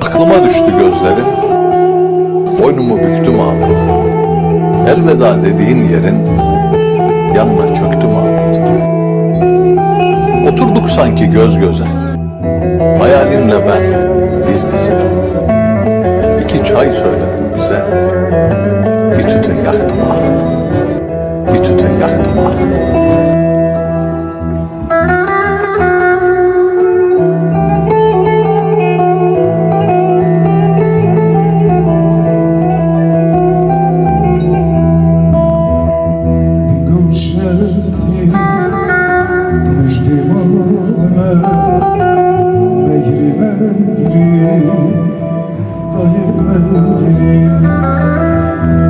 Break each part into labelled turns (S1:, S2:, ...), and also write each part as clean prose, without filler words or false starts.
S1: Aklıma düştü gözlerin, boynumu büktüm ağladım. Elveda dediğin yerin yanına çöktüm ağladım. Oturduk sanki göz göze, hayalinle ben diz dize. İki çay söyledin bize, bir tütün yaktım ağladım. Bir tütün yaktım ağladım.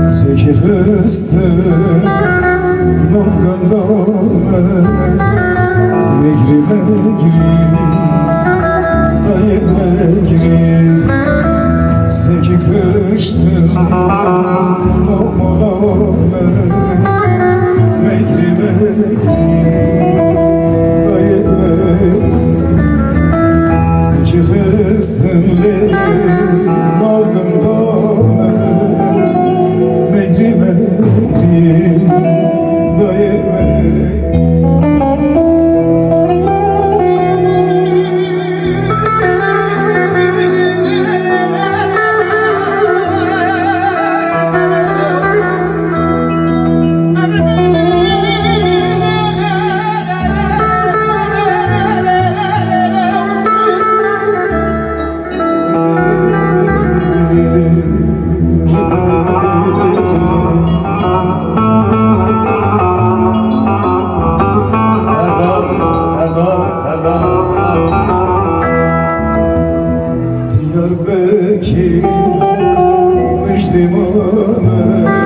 S2: Zeki fıstık Novgandone Megrime giri Dayeme giri Zeki fıstık Novgandone Megrime giri Dayeme Zeki fıstık Novgandone Megrime giri Dayeme Diyarbakır Müslümanı